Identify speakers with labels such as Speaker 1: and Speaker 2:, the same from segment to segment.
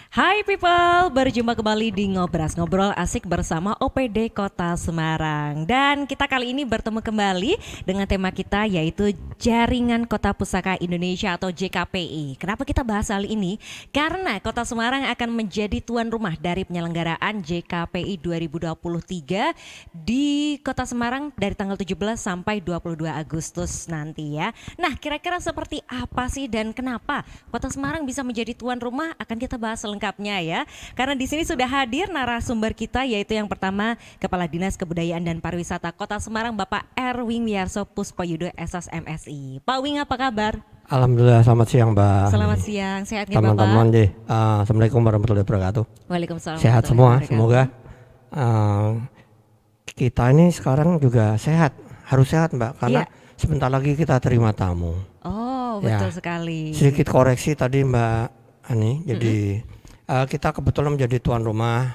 Speaker 1: Hai people, berjumpa kembali di Ngobras, ngobrol asik bersama OPD Kota Semarang. Dan kita kali ini bertemu kembali dengan tema kita yaitu Jaringan Kota Pusaka Indonesia atau JKPI. Kenapa kita bahas hal ini? Karena Kota Semarang akan menjadi tuan rumah dari penyelenggaraan JKPI 2023 di Kota Semarang dari tanggal 17 sampai 22 Agustus nanti ya. Nah, kira-kira seperti apa sih dan kenapa Kota Semarang bisa menjadi tuan rumah akan kita bahas selengkapnya ya. Karena di sini sudah hadir narasumber kita yaitu yang pertama Kepala Dinas Kebudayaan dan Pariwisata Kota Semarang Bapak Erwin Wiyarso Puspoyudo SOS MSI. Pak Wing, apa kabar?
Speaker 2: Alhamdulillah, selamat siang Mbak.
Speaker 1: Selamat siang, sehat nggak Bapak?
Speaker 2: Teman-teman deh, Assalamualaikum warahmatullahi wabarakatuh.
Speaker 1: Waalaikumsalam.
Speaker 2: Sehat semua, semoga kita ini sekarang juga sehat, harus sehat Mbak, karena sebentar lagi kita terima tamu.
Speaker 1: Oh, betul sekali.
Speaker 2: Sedikit koreksi tadi Mbak Ani, jadi kita kebetulan menjadi tuan rumah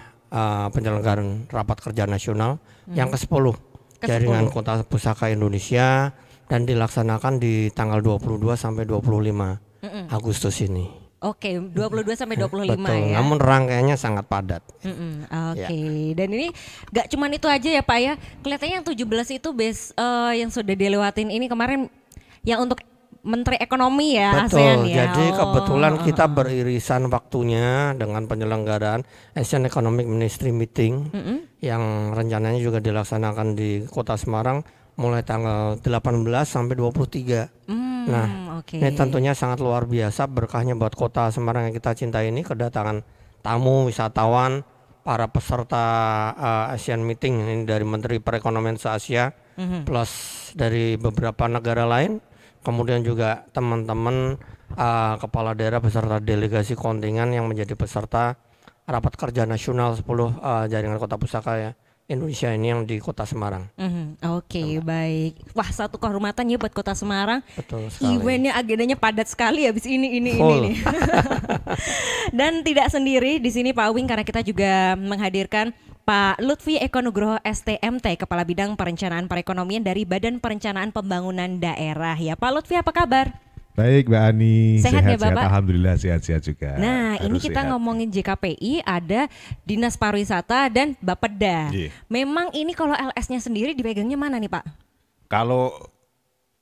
Speaker 2: penyelenggaraan Rapat Kerja Nasional yang ke-10 Jaringan Kota Pusaka Indonesia dan dilaksanakan di tanggal 22 sampai 25 Agustus ini.
Speaker 1: Oke, 22 sampai 25
Speaker 2: Betul,
Speaker 1: ya.
Speaker 2: namun rangkaiannya sangat padat.
Speaker 1: Oke. Dan ini gak cuman itu aja ya Pak ya. Kelihatannya yang 17 itu yang sudah dilewatin ini kemarin yang untuk Menteri Ekonomi ya.
Speaker 2: Betul,
Speaker 1: ASEAN ya.
Speaker 2: jadi kebetulan kita beririsan waktunya dengan penyelenggaraan Asian Economic Ministry Meeting yang rencananya juga dilaksanakan di Kota Semarang mulai tanggal 18 sampai 23. Ini tentunya sangat luar biasa berkahnya buat Kota Semarang yang kita cintai ini, kedatangan tamu wisatawan, para peserta Asian Meeting ini dari Menteri Perekonomian se-Asia plus dari beberapa negara lain. Kemudian juga teman-teman kepala daerah beserta delegasi kontingen yang menjadi peserta Rapat Kerja Nasional 10 Jaringan Kota Pusaka ya Indonesia ini yang di Kota Semarang.
Speaker 1: Oke, baik. Wah, satu kehormatan ya buat Kota Semarang.
Speaker 2: Betul sekali.
Speaker 1: Eventnya agendanya padat sekali habis ini
Speaker 2: Full.
Speaker 1: nih. Dan tidak sendiri di sini Pak Wing, karena kita juga menghadirkan Pak Lutfi Eko Nugroho STMT, Kepala Bidang Perencanaan Perekonomian dari Badan Perencanaan Pembangunan Daerah. Ya, Pak Lutfi, apa kabar?
Speaker 3: Baik Mbak Ani,
Speaker 1: Sehat ya, Bapak?
Speaker 3: Alhamdulillah sehat-sehat juga.
Speaker 1: Nah,
Speaker 3: Harus
Speaker 1: ini kita
Speaker 3: sehat.
Speaker 1: ngomongin JKPI, ada Dinas Pariwisata dan Bapeda.
Speaker 3: Iya.
Speaker 1: Memang ini kalau LS-nya sendiri dipegangnya mana nih Pak?
Speaker 3: Kalau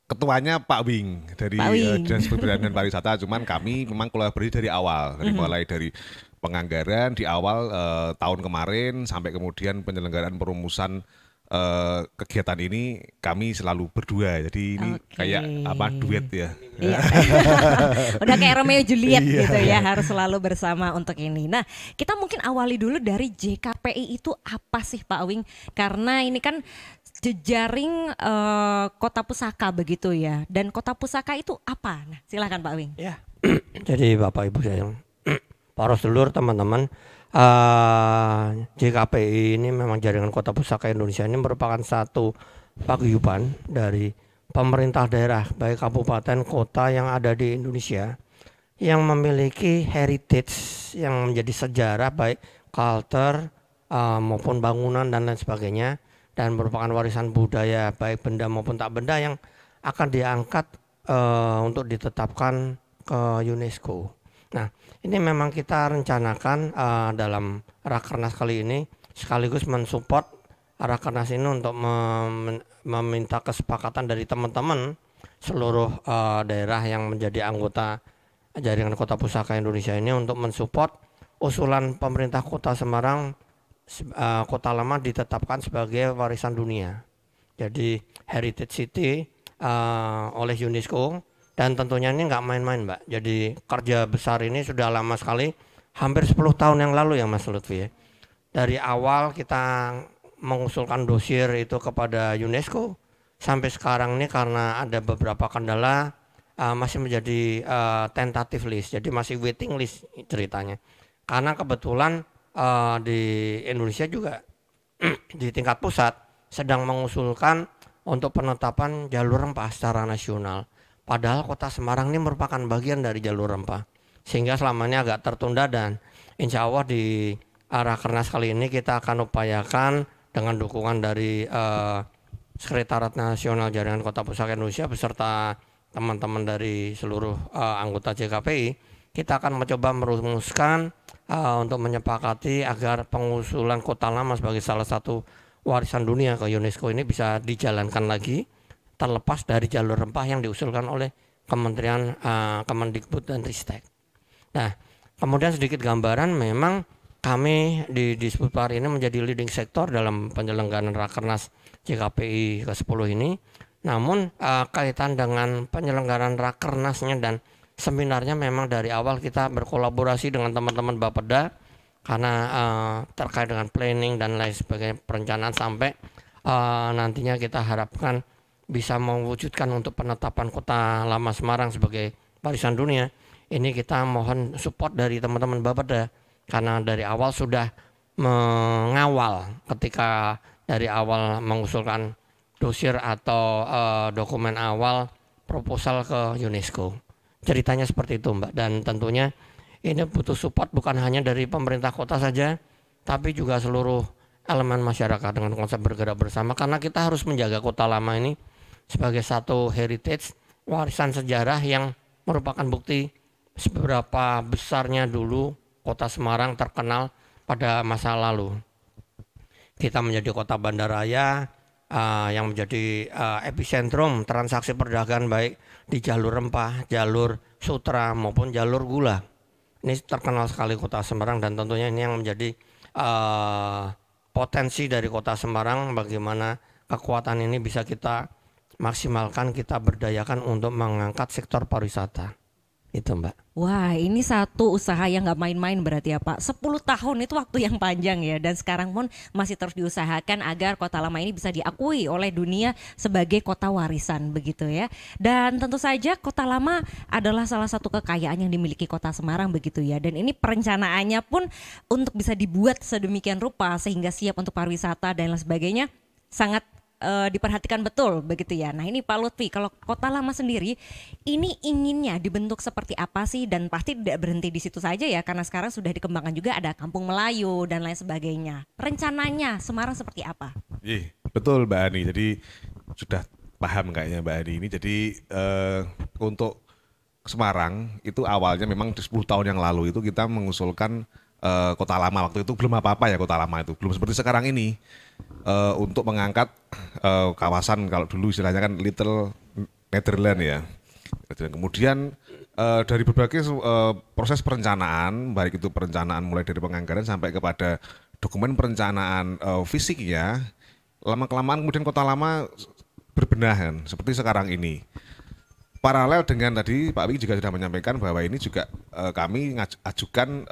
Speaker 3: ketuanya Pak Wing dari
Speaker 1: Pak Wing.
Speaker 3: Dinas Kebudayaan dan Pariwisata, cuman kami memang kolaborasi dari awal, mulai dari penganggaran di awal tahun kemarin sampai kemudian penyelenggaraan perumusan kegiatan ini kami selalu berdua, jadi ini kayak duet ya.
Speaker 1: Iya. Udah kayak Romeo Juliet gitu ya, harus selalu bersama untuk ini. Nah, kita mungkin awali dulu dari JKPI itu apa sih Pak Wing? Karena ini kan jejaring kota pusaka begitu ya. Dan kota pusaka itu apa? Nah, silakan Pak Wing.
Speaker 2: Ya. Jadi Bapak Ibu sayang, para sedulur teman-teman, JKPI ini memang Jaringan Kota Pusaka Indonesia ini merupakan satu paguyuban dari pemerintah daerah baik kabupaten kota yang ada di Indonesia yang memiliki heritage yang menjadi sejarah baik culture maupun bangunan dan lain sebagainya, dan merupakan warisan budaya baik benda maupun tak benda yang akan diangkat untuk ditetapkan ke UNESCO. Nah, ini memang kita rencanakan dalam Rakernas kali ini sekaligus mensupport Rakernas ini untuk meminta kesepakatan dari teman-teman seluruh daerah yang menjadi anggota Jaringan Kota Pusaka Indonesia ini untuk mensupport usulan pemerintah Kota Semarang Kota Lama ditetapkan sebagai warisan dunia. Jadi Heritage City oleh UNESCO. Dan tentunya ini nggak main-main Mbak. Jadi kerja besar ini sudah lama sekali, hampir 10 tahun yang lalu ya Mas Lutfi ya. Dari awal kita mengusulkan dosier itu kepada UNESCO, sampai sekarang ini karena ada beberapa kendala masih menjadi tentative list, jadi masih waiting list ceritanya. Karena kebetulan di Indonesia juga di tingkat pusat sedang mengusulkan untuk penetapan jalur rempah secara nasional. Padahal Kota Semarang ini merupakan bagian dari jalur rempah, sehingga selama ini agak tertunda, dan insya Allah di Rakernas kali ini kita akan upayakan dengan dukungan dari Sekretariat Nasional Jaringan Kota Pusaka Indonesia beserta teman-teman dari seluruh anggota JKPI kita akan mencoba merumuskan untuk menyepakati agar pengusulan kota lama sebagai salah satu warisan dunia ke UNESCO ini bisa dijalankan lagi terlepas dari jalur rempah yang diusulkan oleh Kementerian Kemendikbud dan Ristek. Nah, kemudian sedikit gambaran, memang kami di Disputpar ini menjadi leading sektor dalam penyelenggaraan Rakernas JKPI ke-10 ini. Namun kaitan dengan penyelenggaraan Rakernasnya dan seminarnya memang dari awal kita berkolaborasi dengan teman-teman Bapeda karena terkait dengan planning dan lain sebagainya, perencanaan sampai nantinya kita harapkan bisa mewujudkan untuk penetapan Kota Lama Semarang sebagai warisan dunia. Ini kita mohon support dari teman-teman Bapeda karena dari awal sudah mengawal ketika dari awal mengusulkan dosir atau dokumen awal proposal ke UNESCO. Ceritanya seperti itu, Mbak, dan tentunya ini butuh support bukan hanya dari pemerintah kota saja, tapi juga seluruh elemen masyarakat dengan konsep bergerak bersama, karena kita harus menjaga Kota Lama ini sebagai satu heritage, warisan sejarah yang merupakan bukti seberapa besarnya dulu Kota Semarang terkenal pada masa lalu. Kita menjadi kota bandaraya yang menjadi epicentrum transaksi perdagangan baik di jalur rempah, jalur sutra maupun jalur gula. Ini terkenal sekali Kota Semarang, dan tentunya ini yang menjadi potensi dari Kota Semarang, bagaimana kekuatan ini bisa kita maksimalkan, kita berdayakan untuk mengangkat sektor pariwisata. Itu, Mbak.
Speaker 1: Wah, ini satu usaha yang nggak main-main berarti ya Pak. 10 tahun itu waktu yang panjang ya, dan sekarang pun masih terus diusahakan agar Kota Lama ini bisa diakui oleh dunia sebagai kota warisan begitu ya. Dan tentu saja Kota Lama adalah salah satu kekayaan yang dimiliki Kota Semarang begitu ya. Dan ini perencanaannya pun untuk bisa dibuat sedemikian rupa sehingga siap untuk pariwisata dan lain sebagainya sangat diperhatikan betul begitu ya. Nah ini Pak Lutfi, kalau Kota Lama sendiri ini inginnya dibentuk seperti apa sih, dan pasti tidak berhenti di situ saja ya, karena sekarang sudah dikembangkan juga ada Kampung Melayu dan lain sebagainya. Rencananya Semarang seperti apa?
Speaker 3: Betul Mbak Ani, jadi sudah paham kayaknya Mbak Ani ini. Jadi untuk Semarang itu awalnya memang 10 tahun yang lalu itu kita mengusulkan Kota Lama. Waktu itu belum apa-apa ya Kota Lama itu, belum seperti sekarang ini. Untuk mengangkat kawasan, kalau dulu istilahnya kan Little Netherlands ya. Kemudian dari berbagai proses perencanaan, baik itu perencanaan mulai dari penganggaran sampai kepada dokumen perencanaan fisiknya, lama-kelamaan kemudian Kota Lama berbenah kan, seperti sekarang ini. Paralel dengan tadi Pak Wiki juga sudah menyampaikan bahwa ini juga kami ajukan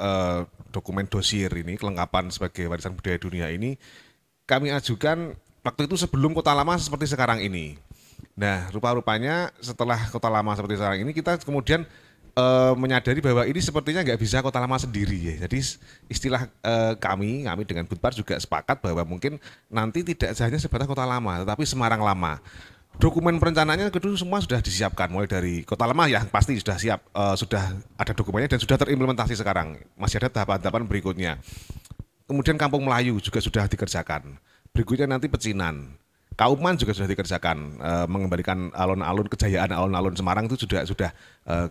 Speaker 3: dokumen dosier ini, kelengkapan sebagai warisan budaya dunia ini, kami ajukan waktu itu sebelum Kota Lama seperti sekarang ini. Nah, rupa-rupanya setelah Kota Lama seperti sekarang ini, kita kemudian menyadari bahwa ini sepertinya nggak bisa Kota Lama sendiri ya. Jadi istilah kami dengan Budpar juga sepakat bahwa mungkin nanti tidak hanya sebatas Kota Lama, tetapi Semarang Lama. Dokumen perencanaannya kedua semua sudah disiapkan, mulai dari Kota Lama ya pasti sudah siap, sudah ada dokumennya dan sudah terimplementasi sekarang. Masih ada tahapan-tahapan berikutnya. Kemudian Kampung Melayu juga sudah dikerjakan. Berikutnya nanti Pecinan. Kauman juga sudah dikerjakan, mengembalikan alun-alun, kejayaan alun-alun Semarang itu sudah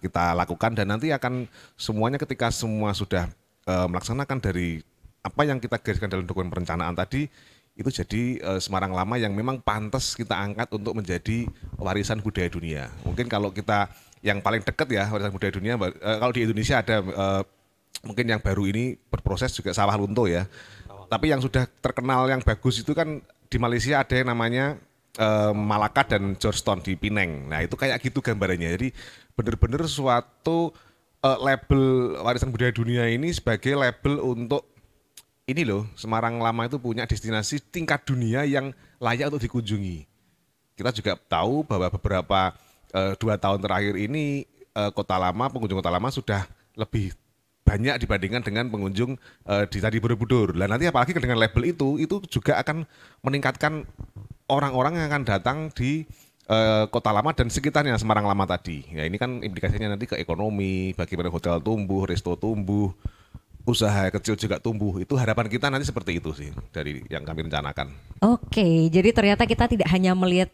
Speaker 3: kita lakukan, dan nanti akan semuanya ketika semua sudah melaksanakan dari apa yang kita gariskan dalam dokumen perencanaan tadi, itu jadi Semarang Lama yang memang pantas kita angkat untuk menjadi warisan budaya dunia. Mungkin kalau kita yang paling dekat ya warisan budaya dunia, kalau di Indonesia ada mungkin yang baru ini berproses juga Sawah Lunto ya. Tapi yang sudah terkenal yang bagus itu kan di Malaysia ada yang namanya Malacca dan Georgetown di Penang. Nah itu kayak gitu gambarannya. Jadi benar-benar suatu label warisan budaya dunia ini sebagai label untuk ini loh, Semarang Lama itu punya destinasi tingkat dunia yang layak untuk dikunjungi. Kita juga tahu bahwa beberapa 2 tahun terakhir ini Kota Lama, pengunjung Kota Lama sudah lebih banyak dibandingkan dengan pengunjung di tadi Borobudur. Nah nanti apalagi dengan label itu juga akan meningkatkan orang-orang yang akan datang di Kota Lama dan sekitarnya Semarang Lama tadi. Ya ini kan implikasinya nanti ke ekonomi, bagaimana hotel tumbuh, resto tumbuh, usaha kecil juga tumbuh. Itu harapan kita nanti seperti itu sih dari yang kami rencanakan.
Speaker 1: Oke, jadi ternyata kita tidak hanya melihat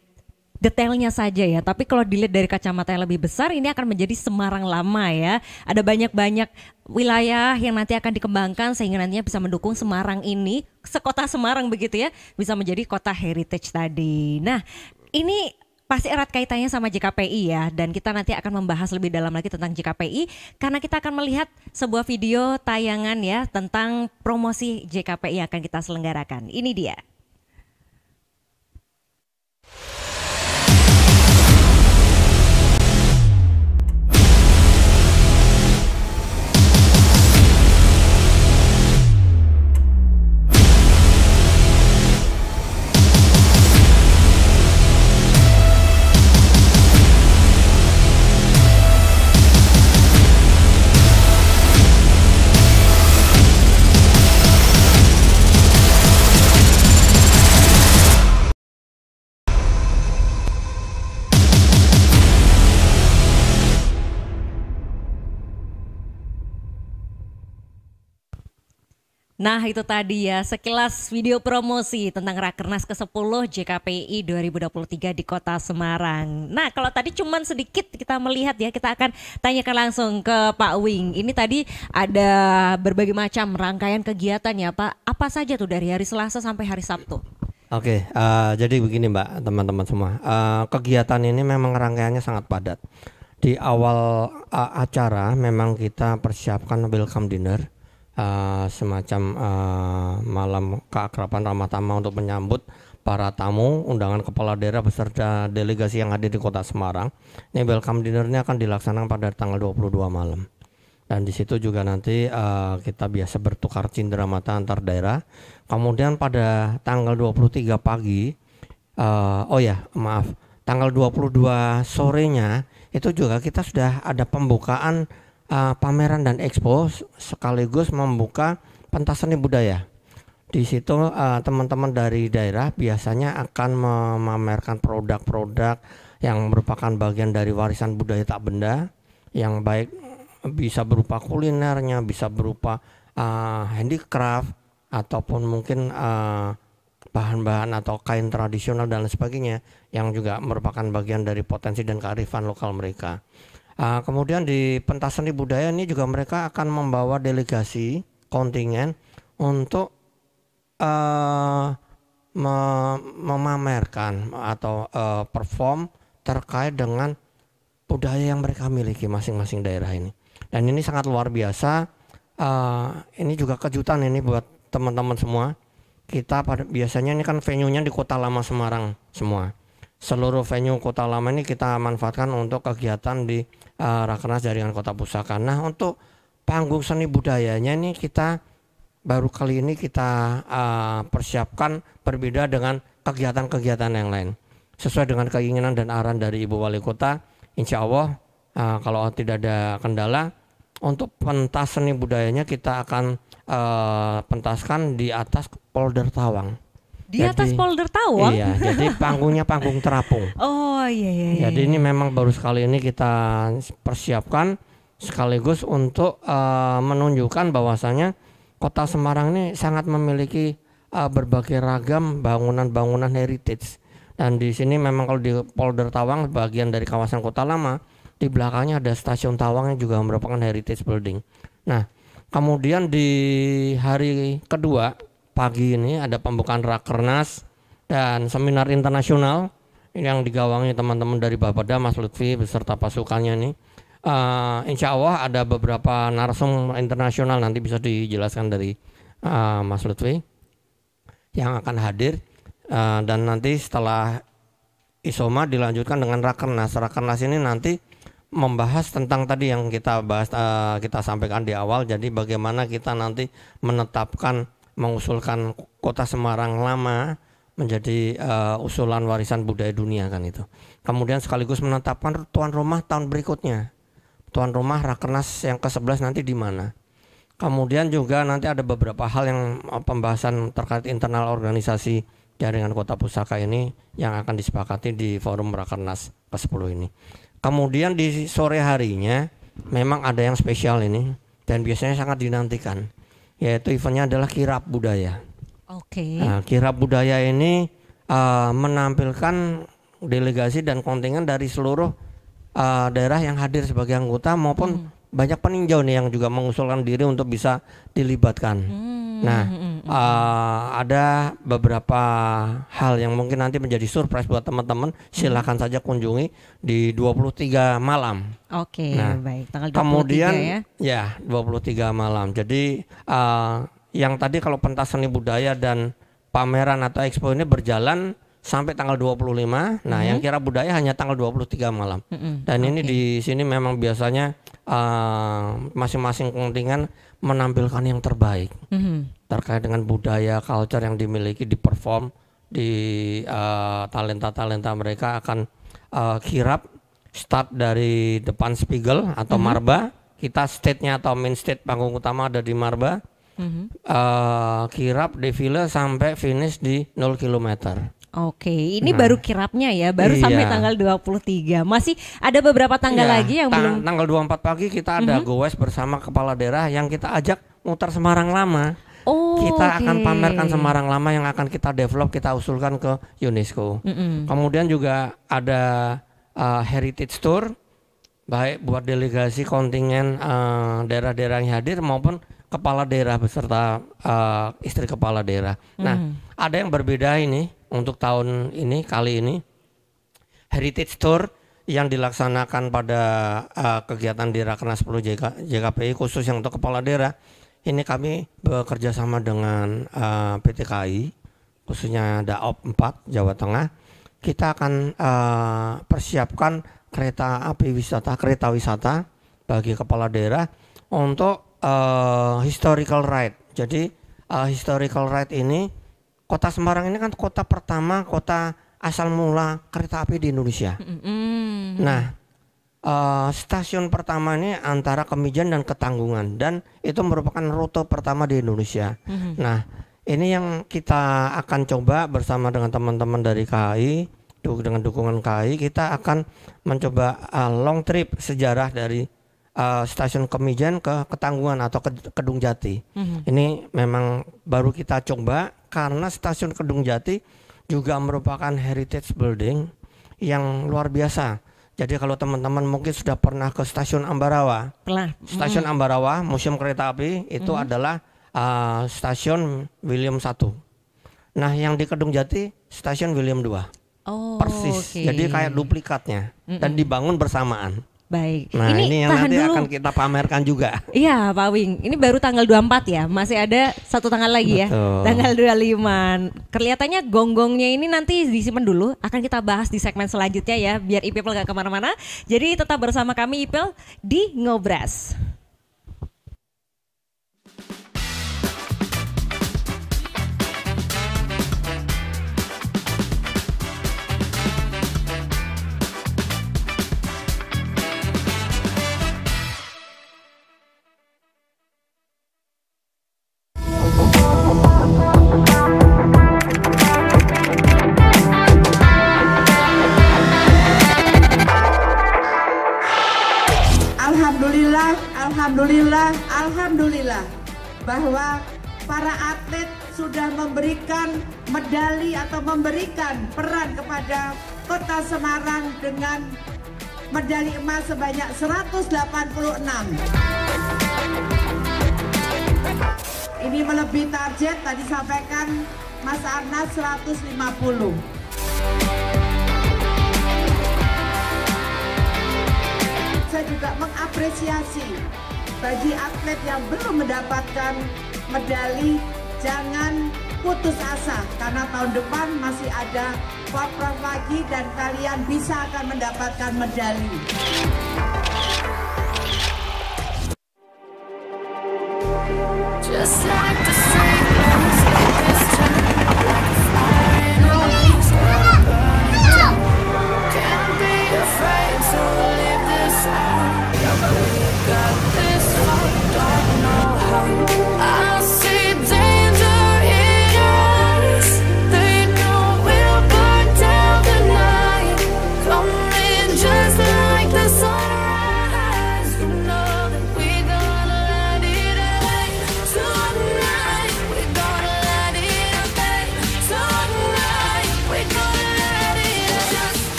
Speaker 1: detailnya saja ya. Tapi kalau dilihat dari kacamata yang lebih besar, ini akan menjadi Semarang lama ya. Ada banyak-banyak wilayah yang nanti akan dikembangkan sehingga nantinya bisa mendukung Semarang ini, sekota Semarang begitu ya, bisa menjadi kota heritage tadi. Nah, ini pasti erat kaitannya sama JKPI ya, dan kita nanti akan membahas lebih dalam lagi tentang JKPI karena kita akan melihat sebuah video tayangan ya tentang promosi JKPI yang akan kita selenggarakan. Ini dia. Nah itu tadi ya sekilas video promosi tentang Rakernas ke-10 JKPI 2023 di Kota Semarang. Nah kalau tadi cuman sedikit kita melihat ya, kita akan tanyakan langsung ke Pak Wing. Ini tadi ada berbagai macam rangkaian kegiatan ya Pak. Apa saja tuh dari hari Selasa sampai hari Sabtu?
Speaker 2: Oke, jadi begini Mbak, teman-teman semua. Kegiatan ini memang rangkaiannya sangat padat. Di awal acara memang kita persiapkan welcome dinner. Semacam malam keakraban ramah tamah untuk menyambut para tamu, undangan kepala daerah beserta delegasi yang hadir di Kota Semarang. Ini welcome dinner-nya akan dilaksanakan pada tanggal 22 malam. Dan di situ juga nanti kita biasa bertukar cindera mata antar daerah. Kemudian pada tanggal 23 pagi, tanggal 22 sorenya itu juga kita sudah ada pembukaan pameran dan expo sekaligus membuka pentas seni budaya. Di situ teman-teman dari daerah biasanya akan memamerkan produk-produk yang merupakan bagian dari warisan budaya tak benda, yang baik bisa berupa kulinernya, bisa berupa handicraft ataupun mungkin bahan-bahan atau kain tradisional dan lain sebagainya yang juga merupakan bagian dari potensi dan kearifan lokal mereka. Kemudian di pentas seni budaya ini juga mereka akan membawa delegasi kontingen untuk memamerkan atau perform terkait dengan budaya yang mereka miliki masing-masing daerah ini. Dan ini sangat luar biasa. Ini juga kejutan ini buat teman-teman semua. Kita biasanya ini kan venue-nya di Kota Lama Semarang semua. Seluruh venue Kota Lama ini kita manfaatkan untuk kegiatan di Rakernas Jaringan Kota Pusaka. Nah untuk panggung seni budayanya ini kita baru kali ini kita persiapkan berbeda dengan kegiatan-kegiatan yang lain. Sesuai dengan keinginan dan arahan dari Ibu Wali Kota, insya Allah kalau tidak ada kendala, untuk pentas seni budayanya kita akan pentaskan di atas polder Tawang.
Speaker 1: Di atas polder Tawang?
Speaker 2: Iya, jadi panggungnya panggung terapung.
Speaker 1: Oh iya.
Speaker 2: Jadi ini memang baru sekali ini kita persiapkan sekaligus untuk menunjukkan bahwasanya Kota Semarang ini sangat memiliki berbagai ragam bangunan-bangunan heritage. Dan di sini memang kalau di polder Tawang bagian dari kawasan Kota Lama, di belakangnya ada stasiun Tawang yang juga merupakan heritage building. Nah, kemudian di hari kedua pagi ini ada pembukaan Rakernas dan seminar internasional yang digawangi teman-teman dari Bapeda, Mas Lutfi beserta pasukannya ini. Insya Allah ada beberapa narasumber internasional, nanti bisa dijelaskan dari Mas Lutfi yang akan hadir. Dan nanti setelah Isoma dilanjutkan dengan Rakernas. Rakernas ini nanti membahas tentang tadi yang kita bahas, kita sampaikan di awal. Jadi bagaimana kita nanti mengusulkan Kota Semarang Lama menjadi usulan warisan budaya dunia kan itu. Kemudian sekaligus menetapkan tuan rumah tahun berikutnya. Tuan rumah Rakernas yang ke-11 nanti di mana. Kemudian juga nanti ada beberapa hal yang pembahasan terkait internal organisasi Jaringan Kota Pusaka ini yang akan disepakati di forum Rakernas ke-10 ini. Kemudian di sore harinya memang ada yang spesial ini dan biasanya sangat dinantikan, yaitu eventnya adalah Kirab Budaya.
Speaker 1: Oke.
Speaker 2: Nah, Kirab Budaya ini menampilkan delegasi dan kontingen dari seluruh daerah yang hadir sebagai anggota maupun banyak peninjau nih yang juga mengusulkan diri untuk bisa dilibatkan. Nah, ada beberapa hal yang mungkin nanti menjadi surprise buat teman-teman. Silakan saja kunjungi di 23 malam.
Speaker 1: Oke,
Speaker 2: Nah,
Speaker 1: baik. Tanggal 23
Speaker 2: kemudian
Speaker 1: ya.
Speaker 2: 23 malam. Jadi yang tadi kalau pentas seni budaya dan pameran atau expo ini berjalan sampai tanggal 25. Nah, yang kira budaya hanya tanggal 23 malam. Dan ini di sini memang biasanya masing-masing kontingen menampilkan yang terbaik terkait dengan budaya, culture yang dimiliki, di perform di talenta-talenta mereka akan kirap start dari depan Spiegel atau Marba. Kita stage-nya atau main stage panggung utama ada di Marba. Kirap defile sampai finish di 0 km.
Speaker 1: Oke, ini baru kirapnya ya, baru sampai tanggal 23. Masih ada beberapa tanggal lagi yang belum.
Speaker 2: Tanggal 24 pagi kita ada gowes bersama kepala daerah yang kita ajak muter Semarang Lama. Kita akan pamerkan Semarang Lama yang akan kita develop, kita usulkan ke UNESCO. Kemudian juga ada heritage tour, baik buat delegasi kontingen daerah-daerah yang hadir maupun kepala daerah beserta istri kepala daerah. Nah, ada yang berbeda ini untuk tahun ini, kali ini heritage tour yang dilaksanakan pada kegiatan di Rakernas 10 JKPI khusus yang untuk kepala daerah. Ini kami bekerja sama dengan PT KAI, khususnya Daop 4 Jawa Tengah. Kita akan persiapkan kereta wisata bagi kepala daerah untuk historical ride. Jadi historical ride ini, Kota Semarang ini kan kota pertama, kota asal mula kereta api di Indonesia. Nah, stasiun pertama ini antara Kemijan dan Ketanggungan, dan itu merupakan rute pertama di Indonesia. Nah, ini yang kita akan coba bersama dengan teman-teman dari KAI, dengan dukungan KAI, kita akan mencoba long trip sejarah dari stasiun Kemijan ke Ketanggungan atau Kedung Jati. Ini memang baru kita coba karena stasiun Kedung Jati juga merupakan heritage building yang luar biasa. Jadi kalau teman-teman mungkin sudah pernah ke stasiun Ambarawa, stasiun Ambarawa Museum Kereta Api itu adalah stasiun William I. Nah, yang di Kedung Jati stasiun William II. Persis. Jadi kayak duplikatnya dan dibangun bersamaan.
Speaker 1: Baik.
Speaker 2: Nah, ini yang nanti
Speaker 1: dulu.
Speaker 2: akan kita pamerkan juga.
Speaker 1: Iya, Pak Wing. Ini baru tanggal 24 ya. Masih ada satu tanggal lagi ya. Tanggal 25. Kelihatannya gonggongnya ini nanti disimpan dulu. Akan kita bahas di segmen selanjutnya ya. Biar IPL gak kemana-mana. Jadi tetap bersama kami IPL di Ngobras.
Speaker 4: Alhamdulillah bahwa para atlet sudah memberikan medali atau memberikan peran kepada Kota Semarang dengan medali emas sebanyak 186. Ini melebihi target tadi sampaikan Mas Arnas 150. Saya juga mengapresiasi bagi atlet yang belum mendapatkan medali, jangan putus asa karena tahun depan masih ada Popras lagi dan kalian bisa akan mendapatkan medali. Just like the sailors, this time, like a fire in a week's burning. Can't be afraid to leave this out. Got this far, don't know how. I see danger in your eyes. They know we'll burn down the night. Coming just like the sunrise.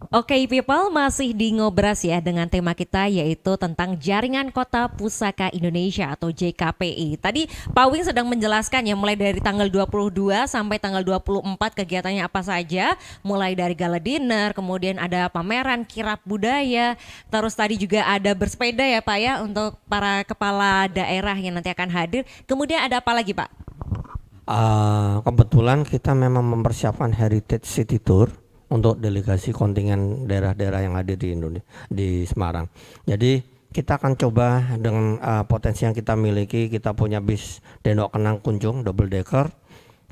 Speaker 1: Oke people, masih di Ngobras ya dengan tema kita yaitu tentang Jaringan Kota Pusaka Indonesia atau JKPI. Tadi Pak Wing sedang menjelaskan ya mulai dari tanggal 22 sampai tanggal 24 kegiatannya apa saja. Mulai dari gala dinner, kemudian ada pameran kirap budaya, terus tadi juga ada bersepeda ya Pak ya untuk para kepala daerah yang nanti akan hadir. Kemudian ada apa lagi Pak?
Speaker 2: Kebetulan kita memang mempersiapkan Heritage City Tour untuk delegasi kontingen daerah-daerah yang ada di Indonesia, di Semarang. Jadi kita akan coba dengan potensi yang kita miliki, kita punya bis Dendok Kenang Kunjung double decker.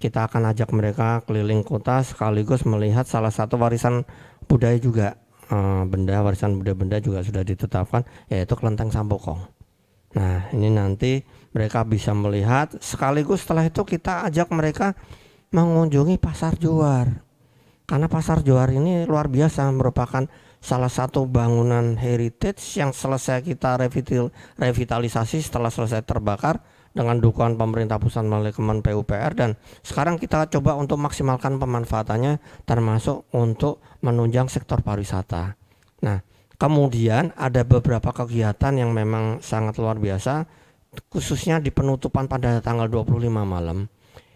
Speaker 2: Kita akan ajak mereka keliling kota sekaligus melihat salah satu warisan budaya juga, warisan budaya juga sudah ditetapkan, yaitu Kelenteng Sampokong. Nah ini nanti mereka bisa melihat sekaligus setelah itu kita ajak mereka mengunjungi Pasar Johar. Karena Pasar Johar ini luar biasa, merupakan salah satu bangunan heritage yang selesai kita revitalisasi setelah selesai terbakar dengan dukungan pemerintah pusat melalui Kemen PUPR, dan sekarang kita coba untuk maksimalkan pemanfaatannya termasuk untuk menunjang sektor pariwisata. Nah, kemudian ada beberapa kegiatan yang memang sangat luar biasa, khususnya di penutupan pada tanggal 25 malam.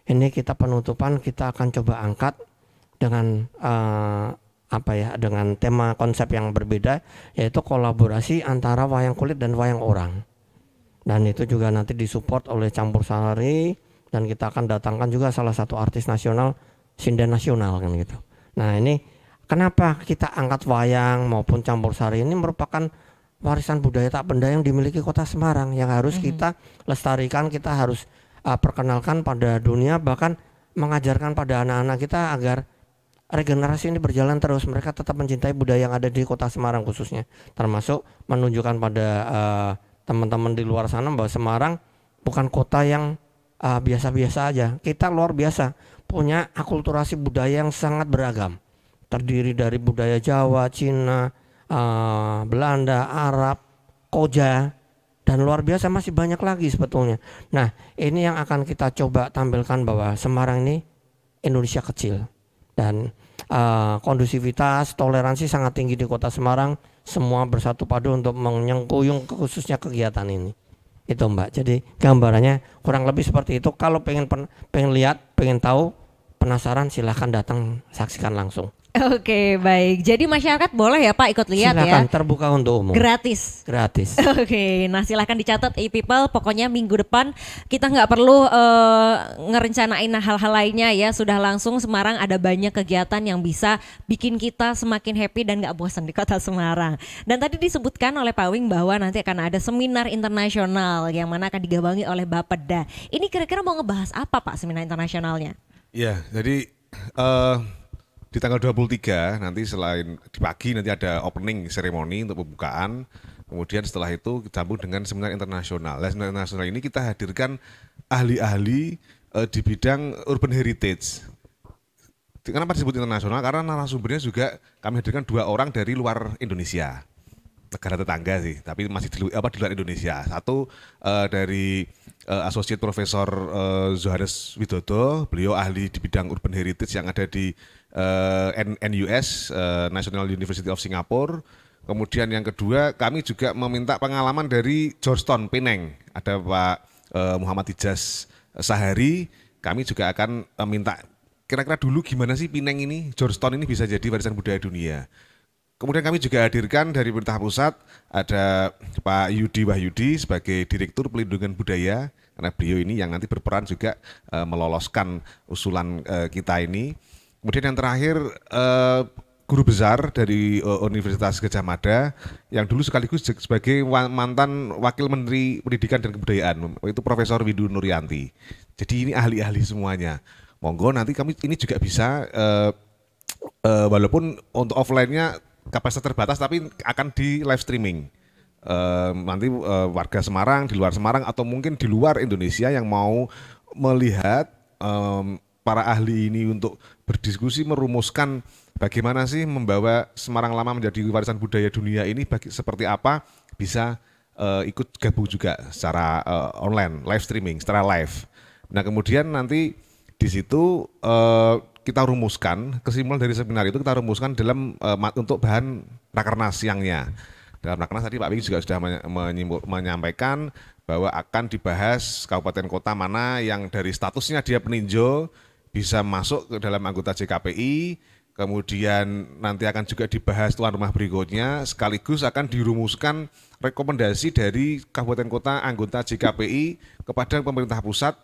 Speaker 2: Ini kita penutupan kita akan coba angkat dengan dengan tema konsep yang berbeda, yaitu kolaborasi antara wayang kulit dan wayang orang. Dan itu juga nanti disupport oleh Campur Sari, dan kita akan datangkan juga salah satu artis nasional, sinden nasional kan gitu. Nah ini kenapa kita angkat wayang maupun Campur Sari, ini merupakan warisan budaya tak benda yang dimiliki Kota Semarang yang harus kita lestarikan, kita harus perkenalkan pada dunia, bahkan mengajarkan pada anak-anak kita agar regenerasi ini berjalan terus, mereka tetap mencintai budaya yang ada di Kota Semarang khususnya, termasuk menunjukkan pada teman-teman di luar sana bahwa Semarang bukan kota yang biasa-biasa aja. Kita luar biasa, punya akulturasi budaya yang sangat beragam, terdiri dari budaya Jawa, Cina, Belanda, Arab, Koja, dan luar biasa masih banyak lagi sebetulnya. Nah ini yang akan kita coba tampilkan bahwa Semarang ini Indonesia kecil, dan kondusivitas, toleransi sangat tinggi di Kota Semarang. Semua bersatu padu untuk menyengkuyung khususnya kegiatan ini. Itu Mbak. Jadi gambarannya kurang lebih seperti itu. Kalau pengen lihat, pengen tahu, penasaran, silahkan datang saksikan langsung.
Speaker 1: Oke baik, jadi masyarakat boleh ya Pak ikut lihat
Speaker 2: silakan,
Speaker 1: ya?
Speaker 2: terbuka untuk umum.
Speaker 1: Gratis.
Speaker 2: Gratis.
Speaker 1: Oke, nah silahkan dicatat e-people. Pokoknya minggu depan kita nggak perlu ngerencanain hal-hal lainnya ya. Sudah langsung Semarang ada banyak kegiatan yang bisa bikin kita semakin happy dan nggak bosan di Kota Semarang. Dan tadi disebutkan oleh Pak Wing bahwa nanti akan ada seminar internasional yang mana akan digawangi oleh Bapeda. Ini kira-kira mau ngebahas apa Pak seminar internasionalnya?
Speaker 3: Ya, jadi di tanggal 23 nanti selain di pagi nanti ada opening ceremony untuk pembukaan. Kemudian setelah itu disambung dengan seminar internasional. Nah, seminar internasional ini kita hadirkan ahli-ahli di bidang urban heritage. Kenapa disebut internasional? Karena narasumbernya juga kami hadirkan 2 orang dari luar Indonesia. Negara tetangga sih, tapi masih di luar Indonesia. Satu dari Associate Profesor Johannes Widodo, beliau ahli di bidang urban heritage yang ada di NUS, National University of Singapore. Kemudian yang kedua, kami juga meminta pengalaman dari Georgetown, Penang. Ada Pak Muhammad Ijaz Sahari. Kami juga akan minta kira-kira dulu gimana sih Penang ini, Georgetown ini bisa jadi warisan budaya dunia. Kemudian kami juga hadirkan dari pemerintah pusat, ada Pak Yudi Wahyudi sebagai Direktur Pelindungan Budaya, karena beliau ini yang nanti berperan juga meloloskan usulan kita ini. Kemudian yang terakhir guru besar dari Universitas Gadjah Mada yang dulu sekaligus sebagai mantan Wakil Menteri Pendidikan dan Kebudayaan, itu Profesor Windu Nuryanti. Jadi ini ahli-ahli semuanya. Monggo nanti kami ini juga bisa walaupun untuk offline-nya kapasitas terbatas tapi akan di live streaming. Nanti warga Semarang, di luar Semarang atau mungkin di luar Indonesia yang mau melihat para ahli ini untuk berdiskusi merumuskan bagaimana sih membawa Semarang Lama menjadi warisan budaya dunia ini seperti apa, bisa ikut gabung juga secara online, live streaming, secara live. Nah kemudian nanti di situ kita rumuskan, kesimpulan dari seminar itu kita rumuskan dalam untuk bahan rakernas siangnya. Dalam rakernas tadi Pak Bing juga sudah menyampaikan bahwa akan dibahas kabupaten kota mana yang dari statusnya dia peninjau bisa masuk ke dalam anggota JKPI, kemudian nanti akan juga dibahas tuan rumah berikutnya, sekaligus akan dirumuskan rekomendasi dari kabupaten kota anggota JKPI kepada pemerintah pusat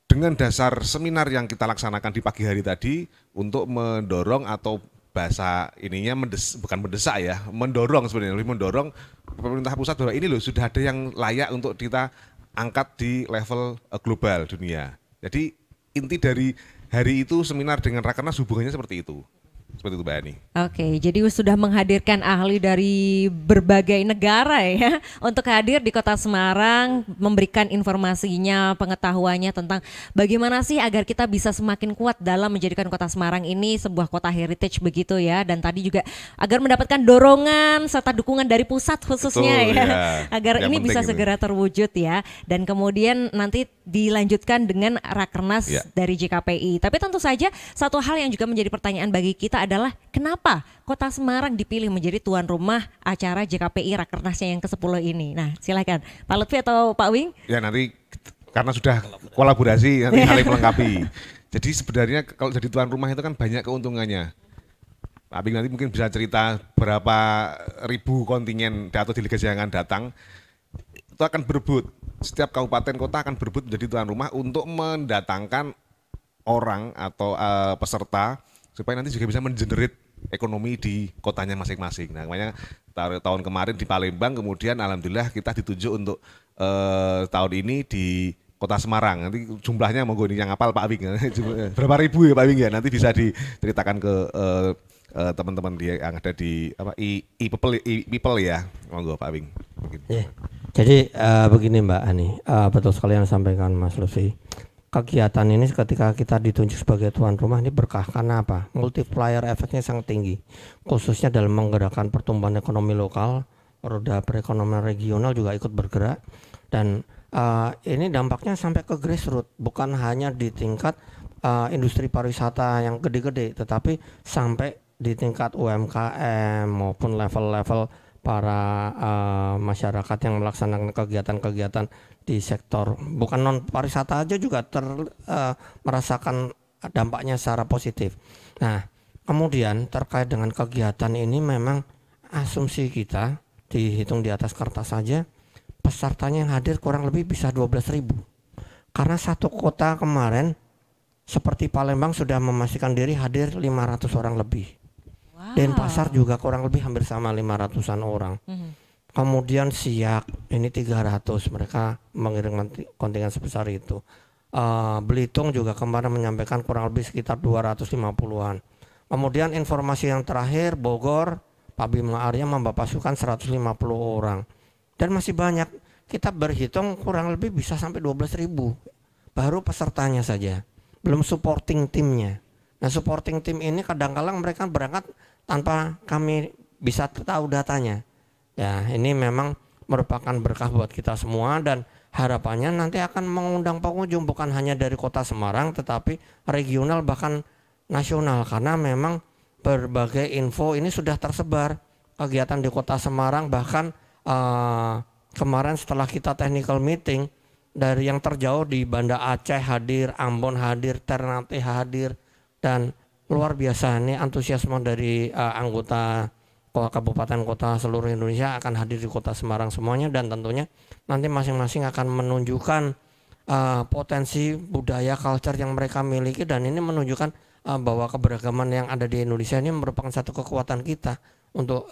Speaker 3: dengan dasar seminar yang kita laksanakan di pagi hari tadi untuk mendorong atau bahasa ininya bukan mendesak ya, mendorong sebenarnya, lebih mendorong pemerintah pusat bahwa ini loh sudah ada yang layak untuk kita angkat di level global dunia. Jadi inti dari hari itu seminar dengan Rakernas hubungannya seperti itu. Seperti itu Mbak Ani.
Speaker 1: Oke, jadi sudah menghadirkan ahli dari berbagai negara ya untuk hadir di Kota Semarang, memberikan informasinya, pengetahuannya tentang bagaimana sih agar kita bisa semakin kuat dalam menjadikan Kota Semarang ini sebuah kota heritage begitu ya, dan tadi juga agar mendapatkan dorongan serta dukungan dari pusat khususnya. Betul, ya, agar yang ini bisa segera terwujud ya, dan kemudian nanti dilanjutkan dengan Rakernas dari JKPI. Tapi tentu saja satu hal yang juga menjadi pertanyaan bagi kita adalah kenapa Kota Semarang dipilih menjadi tuan rumah acara JKPI Rakernasnya yang ke-10 ini. Nah, silakan Pak Lutfi atau Pak Wing.
Speaker 3: Ya, nanti karena sudah kolaborasi nanti saling melengkapi. Jadi sebenarnya kalau jadi tuan rumah itu kan banyak keuntungannya. Pak Wing nanti mungkin bisa cerita berapa ribu kontingen atau delegasi yang akan datang. Itu akan berebut. Setiap kabupaten kota akan berebut menjadi tuan rumah untuk mendatangkan orang atau peserta supaya nanti juga bisa mengenerate ekonomi di kotanya masing-masing. Nah, makanya tahun kemarin di Palembang, kemudian alhamdulillah kita ditunjuk untuk tahun ini di Kota Semarang. Nanti jumlahnya monggo ini yang hafal Pak Wing. Berapa ribu ya Pak Wing ya? Nanti bisa diceritakan ke teman-teman yang ada di people ya. Monggo Pak Wing.
Speaker 2: Yeah. Jadi begini Mbak Ani, betul sekali yang disampaikan Mas Lutfi. Kegiatan ini ketika kita ditunjuk sebagai tuan rumah ini berkah karena apa? Multiplier efeknya sangat tinggi, khususnya dalam menggerakkan pertumbuhan ekonomi lokal, roda perekonomian regional juga ikut bergerak, dan ini dampaknya sampai ke grassroots, bukan hanya di tingkat industri pariwisata yang gede-gede, tetapi sampai di tingkat UMKM maupun level-level para masyarakat yang melaksanakan kegiatan-kegiatan di sektor bukan non pariwisata aja juga merasakan dampaknya secara positif. Nah, kemudian terkait dengan kegiatan ini memang asumsi kita dihitung di atas kertas saja pesertanya yang hadir kurang lebih bisa 12.000. Karena satu kota kemarin seperti Palembang sudah memastikan diri hadir 500 orang lebih. Denpasar juga kurang lebih hampir sama 500-an orang. Kemudian Siak ini 300, mereka mengirimkan kontingen sebesar itu. Belitung juga kemarin menyampaikan kurang lebih sekitar 250-an. Kemudian informasi yang terakhir Bogor, Pak Bima Arya membawa pasukan 150 orang. Dan masih banyak, kita berhitung kurang lebih bisa sampai 12.000. Baru pesertanya saja, belum supporting timnya. Nah, supporting tim ini kadang-kadang mereka berangkat tanpa kami bisa tahu datanya. Ya, ini memang merupakan berkah buat kita semua dan harapannya nanti akan mengundang pengunjung bukan hanya dari Kota Semarang tetapi regional bahkan nasional, karena memang berbagai info ini sudah tersebar kegiatan di Kota Semarang. Bahkan kemarin setelah kita technical meeting, dari yang terjauh di Banda Aceh hadir, Ambon hadir, Ternate hadir, dan luar biasa ini antusiasme dari anggota kabupaten kota seluruh Indonesia akan hadir di Kota Semarang semuanya, dan tentunya nanti masing-masing akan menunjukkan potensi budaya culture yang mereka miliki, dan ini menunjukkan bahwa keberagaman yang ada di Indonesia ini merupakan satu kekuatan kita untuk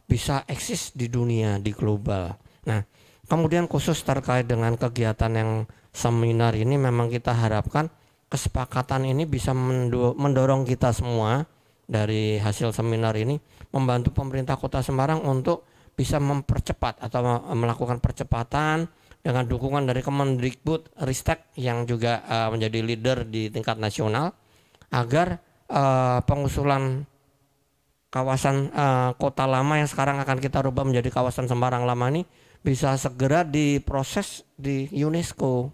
Speaker 2: bisa eksis di dunia, di global. Nah, kemudian khusus terkait dengan kegiatan yang seminar ini memang kita harapkan kesepakatan ini bisa mendorong kita semua dari hasil seminar ini membantu pemerintah Kota Semarang untuk bisa mempercepat atau melakukan percepatan dengan dukungan dari Kemendikbud Ristek yang juga menjadi leader di tingkat nasional, agar pengusulan kawasan kota lama yang sekarang akan kita rubah menjadi kawasan Semarang Lama ini bisa segera diproses di UNESCO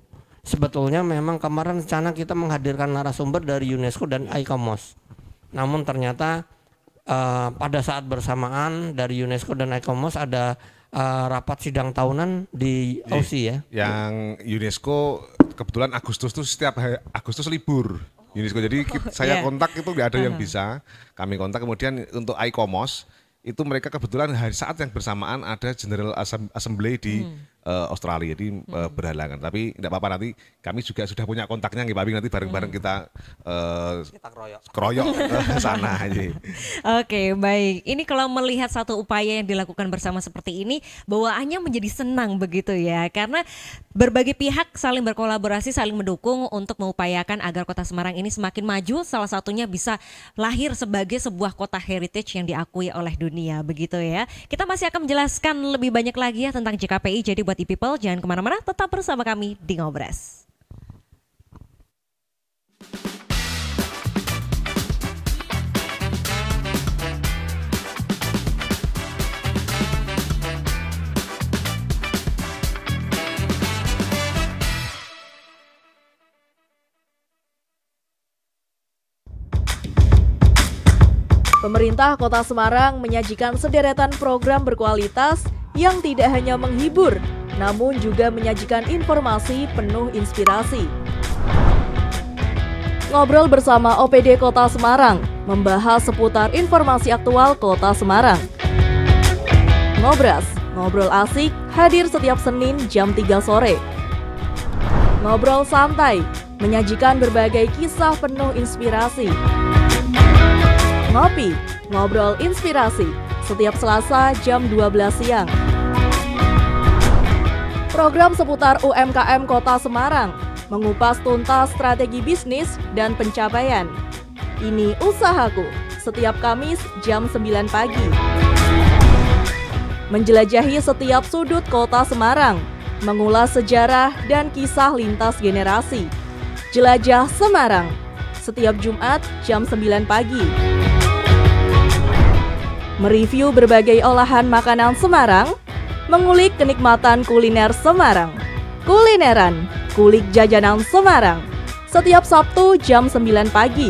Speaker 2: sebetulnya memang kemarin rencana kita menghadirkan narasumber dari UNESCO dan ICOMOS. Namun ternyata pada saat bersamaan dari UNESCO dan ICOMOS ada rapat sidang tahunan di Aussie ya.
Speaker 3: Yang UNESCO kebetulan Agustus tuh setiap Agustus libur. UNESCO, jadi saya kontak itu nggak ada yang bisa. Kami kontak, kemudian untuk ICOMOS itu mereka kebetulan hari saat yang bersamaan ada General Assembly di Australia, jadi berhalangan. Tapi tidak apa-apa, nanti kami juga sudah punya kontaknya nih Pak Bing, nanti bareng-bareng kita keroyok ke sana aja.
Speaker 1: Oke, baik. Ini kalau melihat satu upaya yang dilakukan bersama seperti ini, bawaannya menjadi senang begitu ya, karena berbagai pihak saling berkolaborasi, saling mendukung untuk mengupayakan agar Kota Semarang ini semakin maju, salah satunya bisa lahir sebagai sebuah kota heritage yang diakui oleh dunia begitu ya. Kita masih akan menjelaskan lebih banyak lagi ya tentang JKPI, jadi buat e-people jangan kemana-mana, tetap bersama kami di Ngobras.
Speaker 5: Pemerintah Kota Semarang menyajikan sederetan program berkualitas yang tidak hanya menghibur, namun juga menyajikan informasi penuh inspirasi. Ngobrol bersama OPD Kota Semarang, membahas seputar informasi aktual Kota Semarang. Ngobras, ngobrol asik, hadir setiap Senin jam 3 sore. Ngobrol santai, menyajikan berbagai kisah penuh inspirasi. Ngopi, ngobrol inspirasi, setiap Selasa jam 12 siang. Program seputar UMKM Kota Semarang, mengupas tuntas strategi bisnis dan pencapaian. Ini Usahaku, setiap Kamis jam 9 pagi. Menjelajahi setiap sudut Kota Semarang, mengulas sejarah dan kisah lintas generasi. Jelajah Semarang, setiap Jumat jam 9 pagi. Mereview berbagai olahan makanan Semarang, mengulik kenikmatan kuliner Semarang. Kulineran, kulik jajanan Semarang, setiap Sabtu jam 9 pagi.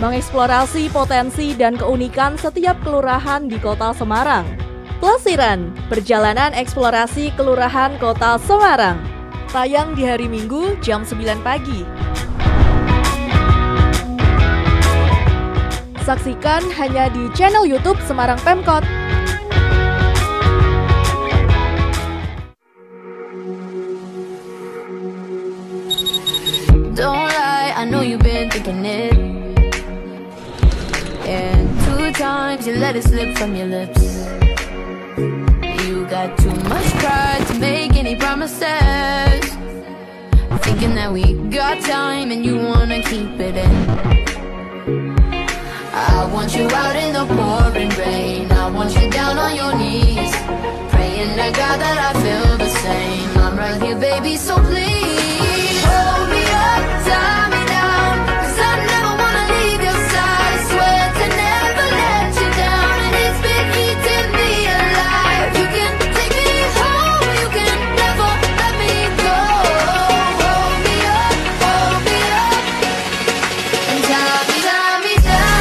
Speaker 5: Mengeksplorasi potensi dan keunikan setiap kelurahan di Kota Semarang. Plesiran, perjalanan eksplorasi kelurahan Kota Semarang. Tayang di hari Minggu jam 9 pagi. Saksikan hanya di channel YouTube Semarang Pemkot.
Speaker 4: Don't lie, I know you've been thinking it. And 2 times you let it slip from your lips. You got too much pride to make any promises. Thinking that we got time and you wanna keep it in. I want you out in the pouring rain. I want you down on your knees, praying to God that I feel the same. I'm right here, baby, so please hold me up, tie me down, 'cause I never wanna leave your side. I swear to never let you down, and it's been eating me alive. You can take me home, you can never let me go. Hold me up, and tie me down.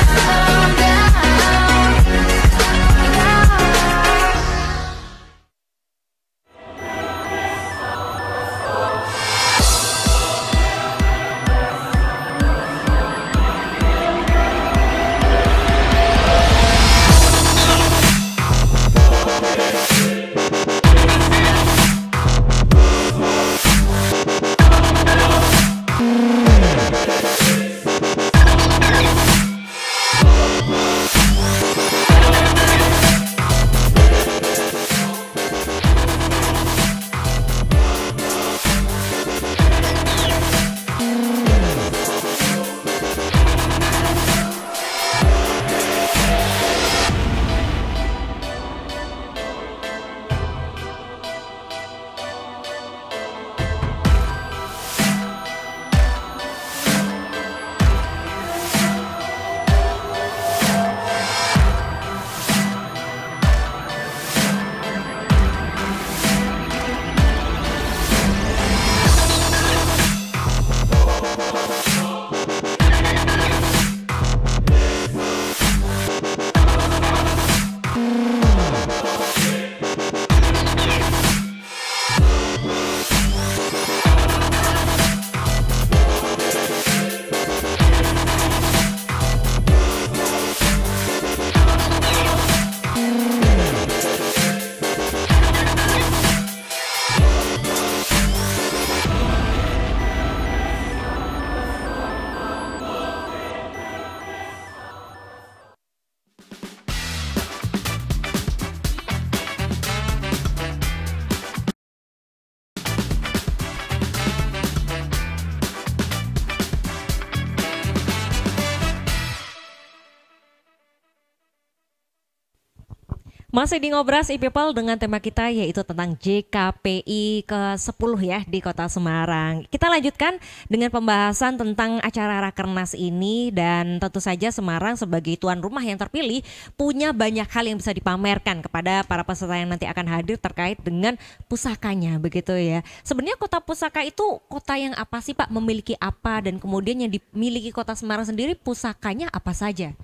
Speaker 1: Masih di Ngobras e-People dengan tema kita yaitu tentang JKPI ke-10 ya di Kota Semarang. Kita lanjutkan dengan pembahasan tentang acara Rakernas ini dan tentu saja Semarang sebagai tuan rumah yang terpilih punya banyak hal yang bisa dipamerkan kepada para peserta yang nanti akan hadir terkait dengan pusakanya begitu ya. Sebenarnya Kota Pusaka itu kota yang apa sih Pak? Memiliki apa dan kemudian yang dimiliki Kota Semarang sendiri pusakanya apa saja?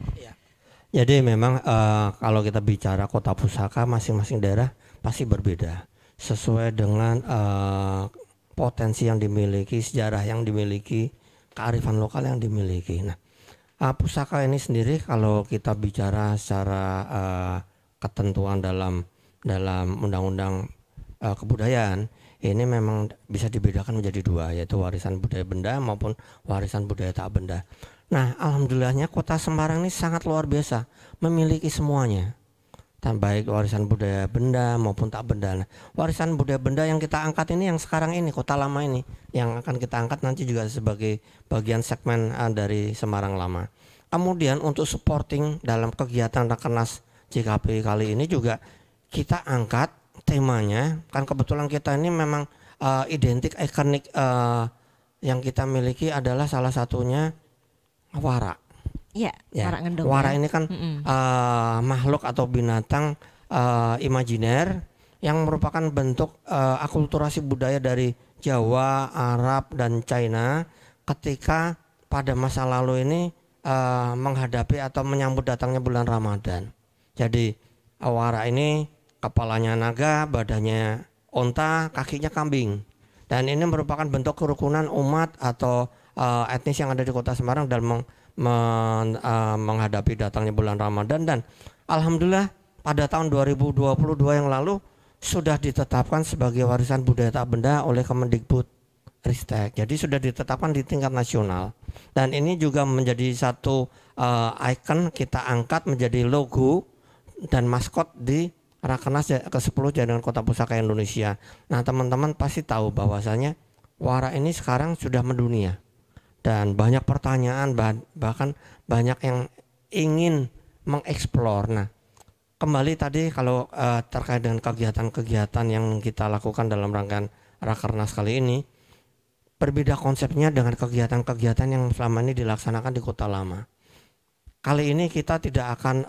Speaker 2: Jadi memang kalau kita bicara kota pusaka, masing-masing daerah pasti berbeda sesuai dengan potensi yang dimiliki, sejarah yang dimiliki, kearifan lokal yang dimiliki. Nah, pusaka ini sendiri kalau kita bicara secara ketentuan dalam undang-undang kebudayaan, ini memang bisa dibedakan menjadi dua, yaitu warisan budaya benda maupun warisan budaya tak benda. Nah, alhamdulillahnya Kota Semarang ini sangat luar biasa, memiliki semuanya, baik warisan budaya benda maupun tak benda. Nah, warisan budaya benda yang kita angkat ini, yang sekarang ini Kota Lama ini, yang akan kita angkat nanti juga sebagai bagian segmen dari Semarang Lama. Kemudian untuk supporting dalam kegiatan Rakernas JKPI kali ini juga kita angkat temanya, kan kebetulan kita ini memang identik ikonik yang kita miliki adalah salah satunya wara.
Speaker 1: Ya, wara ngendong.
Speaker 2: Wara
Speaker 1: ya.
Speaker 2: ini kan makhluk atau binatang imajiner yang merupakan bentuk akulturasi budaya dari Jawa, Arab, dan China ketika pada masa lalu ini menghadapi atau menyambut datangnya bulan Ramadan. Jadi wara ini kepalanya naga, badannya onta, kakinya kambing. Dan ini merupakan bentuk kerukunan umat atau etnis yang ada di Kota Semarang dalam menghadapi datangnya bulan Ramadan. Dan alhamdulillah pada tahun 2022 yang lalu sudah ditetapkan sebagai warisan budaya tak benda oleh Kemendikbud Ristek. Jadi sudah ditetapkan di tingkat nasional. Dan ini juga menjadi satu ikon kita angkat menjadi logo dan maskot di Rakernas ke-10 Jaringan Kota Pusaka Indonesia. Nah, teman-teman pasti tahu bahwasanya wara ini sekarang sudah mendunia. Dan banyak pertanyaan, bahkan banyak yang ingin mengeksplor. Nah, kembali tadi kalau terkait dengan kegiatan-kegiatan yang kita lakukan dalam rangkaian Rakernas kali ini, berbeda konsepnya dengan kegiatan-kegiatan yang selama ini dilaksanakan di Kota Lama. Kali ini kita tidak akan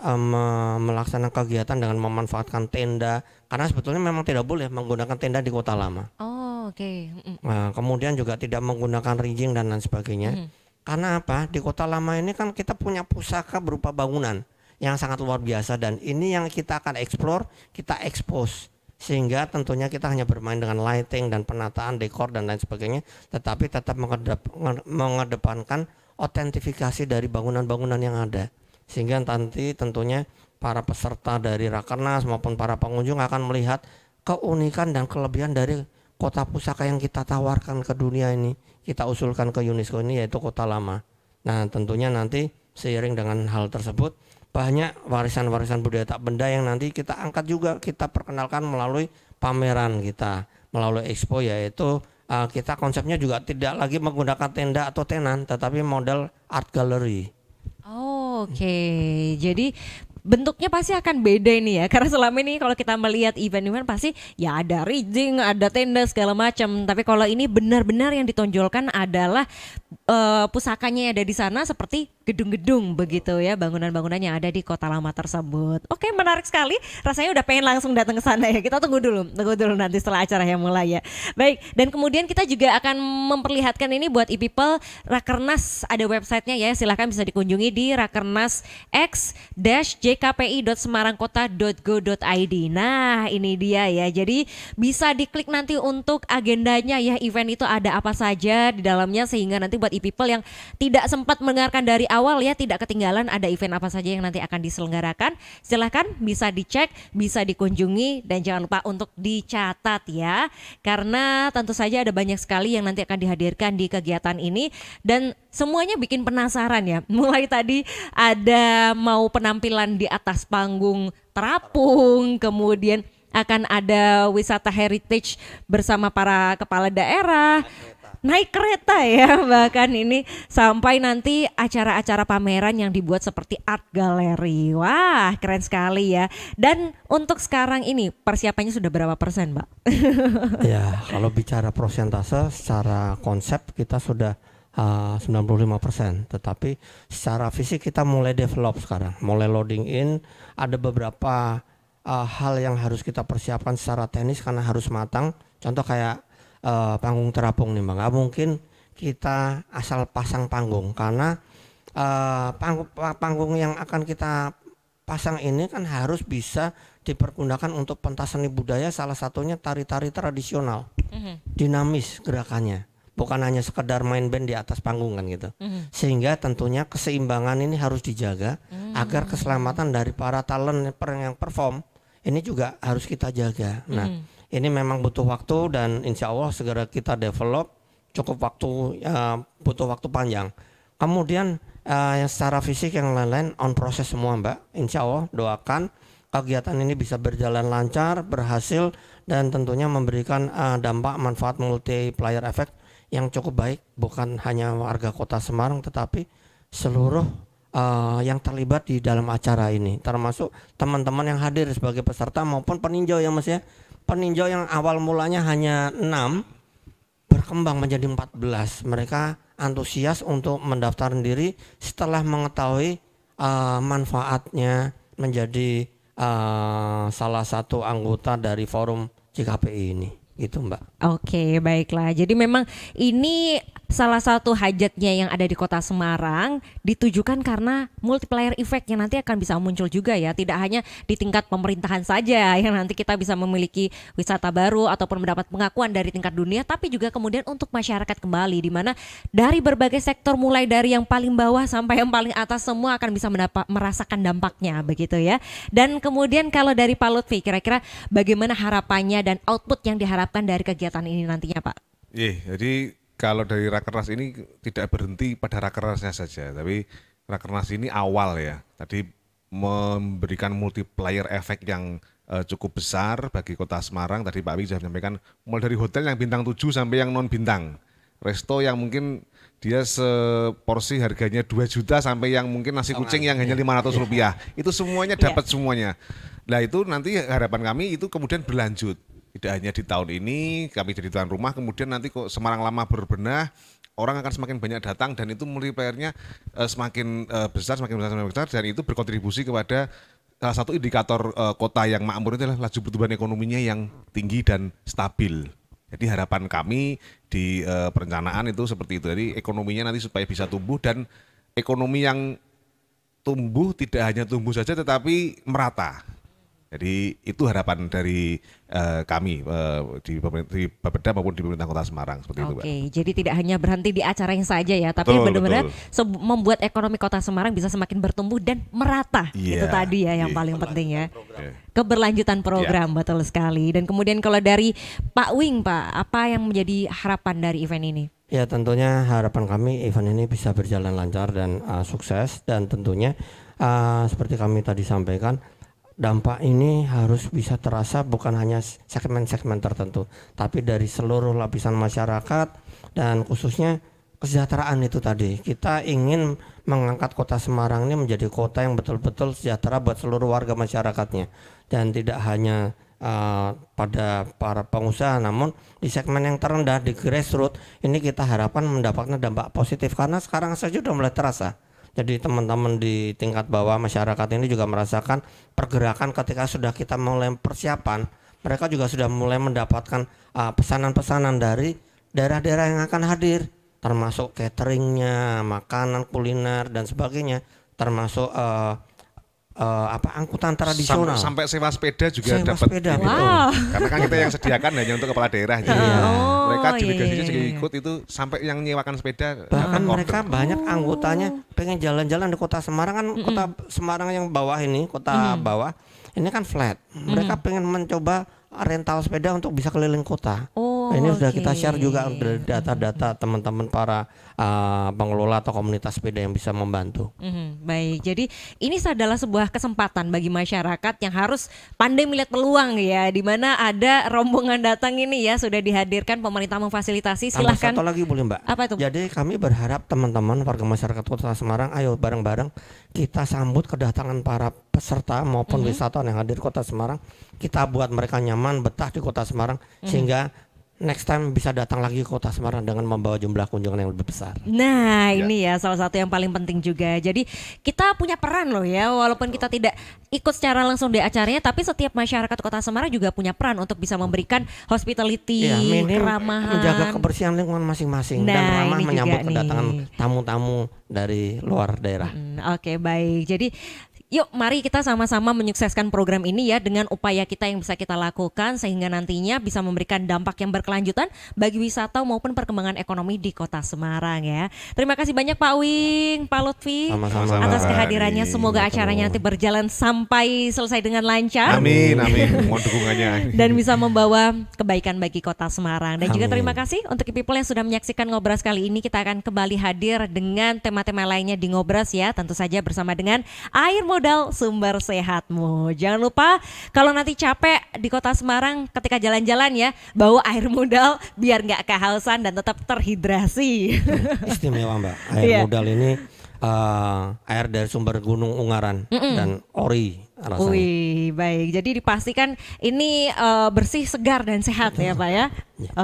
Speaker 2: melaksanakan kegiatan dengan memanfaatkan tenda, karena sebetulnya memang tidak boleh menggunakan tenda di Kota Lama.
Speaker 1: Oh, oke.
Speaker 2: Nah, kemudian juga tidak menggunakan rinjing dan lain sebagainya. Karena apa? Di Kota Lama ini kan kita punya pusaka berupa bangunan yang sangat luar biasa, dan ini yang kita akan eksplor, kita expose, sehingga tentunya kita hanya bermain dengan lighting dan penataan dekor dan lain sebagainya, tetapi tetap mengedepankan otentifikasi dari bangunan-bangunan yang ada, sehingga nanti tentunya para peserta dari Rakernas maupun para pengunjung akan melihat keunikan dan kelebihan dari kota pusaka yang kita tawarkan ke dunia ini, kita usulkan ke UNESCO ini, yaitu Kota Lama. Nah, tentunya nanti seiring dengan hal tersebut banyak warisan-warisan budaya tak benda yang nanti kita angkat juga, kita perkenalkan melalui pameran kita, melalui expo, yaitu kita konsepnya juga tidak lagi menggunakan tenda atau tenan, tetapi model art gallery.
Speaker 1: Oh, oke. Jadi bentuknya pasti akan beda ini ya, karena selama ini kalau kita melihat event-event pasti ya ada rigging, ada tenda segala macam. Tapi kalau ini benar-benar yang ditonjolkan adalah pusakanya yang ada di sana seperti gedung-gedung begitu ya, bangunan-bangunan yang ada di Kota Lama tersebut. Oke, menarik sekali. Rasanya udah pengen langsung datang ke sana ya. Kita tunggu dulu nanti setelah acara yang mulai ya. Baik, dan kemudian kita juga akan memperlihatkan ini buat e-People, Rakernas ada websitenya ya. Silahkan bisa dikunjungi di rakernas-jkpi.semarangkota.go.id. Nah, ini dia ya. Jadi bisa diklik nanti untuk agendanya ya, event itu ada apa saja di dalamnya, sehingga nanti buat e-People yang tidak sempat mendengarkan dari awal ya, tidak ketinggalan ada event apa saja yang nanti akan diselenggarakan. Silahkan bisa dicek, bisa dikunjungi, dan jangan lupa untuk dicatat ya, karena tentu saja ada banyak sekali yang nanti akan dihadirkan di kegiatan ini dan semuanya bikin penasaran ya. Mulai tadi ada mau penampilan di atas panggung terapung, kemudian akan ada wisata heritage bersama para kepala daerah. naik kereta ya, bahkan ini sampai nanti acara-acara pameran yang dibuat seperti art gallery. Wah, keren sekali ya. Dan untuk sekarang ini persiapannya sudah berapa persen, Mbak?
Speaker 2: Ya, kalau bicara persentase secara konsep kita sudah 95%, tetapi secara fisik kita mulai develop sekarang, mulai loading in. Ada beberapa hal yang harus kita persiapkan secara teknis karena harus matang. Contoh kayak panggung terapung nih Bang, nggak mungkin kita asal pasang panggung karena panggung yang akan kita pasang ini kan harus bisa dipergunakan untuk pentas seni budaya, salah satunya tari-tari tradisional, dinamis gerakannya. Bukan hanya sekedar main band di atas panggung kan gitu. Sehingga tentunya keseimbangan ini harus dijaga agar keselamatan dari para talent yang perform ini juga harus kita jaga. Nah, ini memang butuh waktu dan insya Allah segera kita develop, cukup waktu, butuh waktu panjang. Kemudian yang secara fisik yang lain-lain on proses semua Mbak. Insya Allah doakan kegiatan ini bisa berjalan lancar, berhasil dan tentunya memberikan dampak manfaat multiplier effect yang cukup baik, bukan hanya warga Kota Semarang tetapi seluruh yang terlibat di dalam acara ini, termasuk teman-teman yang hadir sebagai peserta maupun peninjau ya Mas ya. Peninjau yang awal mulanya hanya 6 berkembang menjadi 14. Mereka antusias untuk mendaftar diri setelah mengetahui manfaatnya menjadi salah satu anggota dari forum JKPI ini. Gitu Mbak.
Speaker 1: Oke, baiklah. Jadi memang ini salah satu hajatnya yang ada di Kota Semarang ditujukan karena multiplier effect yang nanti akan bisa muncul juga ya. Tidak hanya di tingkat pemerintahan saja yang nanti kita bisa memiliki wisata baru ataupun mendapat pengakuan dari tingkat dunia, tapi juga kemudian untuk masyarakat kembali, di mana dari berbagai sektor mulai dari yang paling bawah sampai yang paling atas semua akan bisa merasakan dampaknya begitu ya. Dan kemudian kalau dari Pak Lutfi, kira-kira bagaimana harapannya dan output yang diharapkan dari kegiatan ini nantinya Pak?
Speaker 3: Jadi kalau dari Rakernas ini tidak berhenti pada Rakernasnya saja, tapi Rakernas ini awal ya. Tadi memberikan multiplier effect yang cukup besar bagi Kota Semarang. Tadi Pak Wi sudah menyampaikan mulai dari hotel yang bintang 7 sampai yang non bintang. Resto yang mungkin dia seporsi harganya 2 juta sampai yang mungkin nasi kucing yang hanya 500 rupiah. Itu semuanya dapat semuanya. Nah itu nanti harapan kami itu kemudian berlanjut. Tidak hanya di tahun ini kami jadi tuan rumah, kemudian nanti kok Semarang Lama berbenah, orang akan semakin banyak datang dan itu multipliernya semakin besar, dan itu berkontribusi kepada salah satu indikator kota yang makmur itu adalah laju pertumbuhan ekonominya yang tinggi dan stabil. Jadi harapan kami di perencanaan itu seperti itu. Jadi ekonominya nanti supaya bisa tumbuh dan ekonomi yang tumbuh tidak hanya tumbuh saja tetapi merata. Jadi itu harapan dari kami di Bapeda maupun di pemerintah Kota Semarang seperti itu, Pak.
Speaker 1: Oke, jadi tidak hanya berhenti di acaranya saja ya, tapi benar-benar membuat ekonomi Kota Semarang bisa semakin bertumbuh dan merata. Itu tadi ya yang paling penting ya. Keberlanjutan program, betul sekali. Dan kemudian kalau dari Pak Wing, Pak, apa yang menjadi harapan dari event ini?
Speaker 2: Ya tentunya harapan kami event ini bisa berjalan lancar dan sukses, dan tentunya seperti kami tadi sampaikan, dampak ini harus bisa terasa bukan hanya segmen-segmen tertentu, tapi dari seluruh lapisan masyarakat dan khususnya kesejahteraan itu tadi. Kita ingin mengangkat Kota Semarang ini menjadi kota yang betul-betul sejahtera buat seluruh warga masyarakatnya, dan tidak hanya pada para pengusaha, namun di segmen yang terendah, di grassroots ini kita harapkan mendapatkan dampak positif karena sekarang saja sudah mulai terasa. Jadi teman-teman di tingkat bawah masyarakat ini juga merasakan pergerakan ketika sudah kita mulai persiapan. Mereka juga sudah mulai mendapatkan pesanan-pesanan dari daerah-daerah yang akan hadir, termasuk cateringnya, makanan, kuliner dan sebagainya, termasuk angkutan tradisional.
Speaker 3: Sampai sewa sepeda juga dapat.
Speaker 1: Wow.
Speaker 3: Karena kan kita yang sediakan hanya untuk kepala daerah. Jadi mereka delegasinya juga ikut itu sampai yang nyewakan sepeda.
Speaker 2: Bahkan mereka banyak anggotanya pengen jalan-jalan di Kota Semarang kan. Kota Semarang yang bawah ini, kota bawah ini kan flat. Mereka pengen mencoba rental sepeda untuk bisa keliling kota. Ini sudah
Speaker 1: oke.
Speaker 2: kita share juga dari data-data teman-teman para pengelola atau komunitas sepeda yang bisa membantu.
Speaker 1: Baik, jadi ini adalah sebuah kesempatan bagi masyarakat yang harus pandai melihat peluang ya, di mana ada rombongan datang ini ya, sudah dihadirkan pemerintah memfasilitasi.
Speaker 2: Tambah
Speaker 1: Silahkan.
Speaker 2: satu lagi boleh Mbak.
Speaker 1: Apa itu?
Speaker 2: Jadi kami berharap teman-teman warga masyarakat Kota Semarang, ayo bareng-bareng kita sambut kedatangan para peserta maupun wisatawan yang hadir Kota Semarang. Kita buat mereka nyaman, betah di Kota Semarang sehingga next time bisa datang lagi ke Kota Semarang dengan membawa jumlah kunjungan yang lebih besar.
Speaker 1: Nah ini ya salah satu yang paling penting juga. Jadi kita punya peran loh ya, walaupun kita tidak ikut secara langsung di acaranya, tapi setiap masyarakat Kota Semarang juga punya peran untuk bisa memberikan hospitality,
Speaker 2: Ya, minim
Speaker 1: keramahan.
Speaker 2: menjaga kebersihan lingkungan masing-masing
Speaker 1: Nah,
Speaker 2: dan ramah
Speaker 1: ini juga
Speaker 2: menyambut
Speaker 1: nih.
Speaker 2: kedatangan tamu-tamu dari luar daerah.
Speaker 1: Oke baik, jadi yuk mari kita sama-sama menyukseskan program ini ya dengan upaya kita yang bisa kita lakukan sehingga nantinya bisa memberikan dampak yang berkelanjutan bagi wisata maupun perkembangan ekonomi di Kota Semarang ya. Terima kasih banyak Pak Wing, Pak Lutfi
Speaker 2: Sama-sama.
Speaker 1: atas
Speaker 3: Mbak
Speaker 1: kehadirannya.
Speaker 3: Ani.
Speaker 1: Semoga acaranya nanti berjalan sampai selesai dengan lancar.
Speaker 3: Amin, amin. Mohon dukungannya.
Speaker 1: Dan bisa membawa kebaikan bagi Kota Semarang. Dan juga
Speaker 2: Amin.
Speaker 1: terima kasih untuk people yang sudah menyaksikan Ngobras kali ini. Kita akan kembali hadir dengan tema-tema lainnya di Ngobras ya. Tentu saja bersama dengan Air Modal Sumber Sehatmu. Jangan lupa kalau nanti capek di Kota Semarang ketika jalan-jalan ya, bawa air modal biar nggak kehausan dan tetap terhidrasi.
Speaker 2: Istimewa Mbak. Air
Speaker 1: Iya.
Speaker 2: modal ini air dari sumber Gunung Ungaran dan ori rasanya.
Speaker 1: Wih, baik. Jadi dipastikan ini bersih, segar dan sehat ya, Pak ya.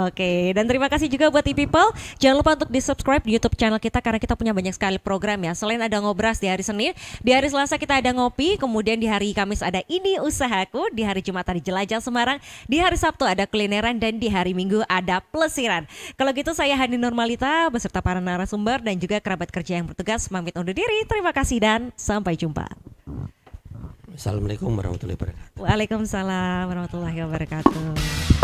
Speaker 1: Oke, dan terima kasih juga buat people. Jangan lupa untuk di-subscribe di YouTube channel kita karena kita punya banyak sekali program ya. Selain ada Ngobras di hari Senin, di hari Selasa kita ada ngopi, kemudian di hari Kamis ada Ini Usahaku, di hari Jumat ada Jelajah Semarang, di hari Sabtu ada kulineran dan di hari Minggu ada pelesiran. Kalau gitu saya Hani Normalita beserta para narasumber dan juga kerabat kerja yang bertugas pamit undur diri. Terima kasih dan sampai jumpa.
Speaker 2: Assalamualaikum warahmatullahi wabarakatuh.
Speaker 1: Waalaikumsalam warahmatullahi wabarakatuh.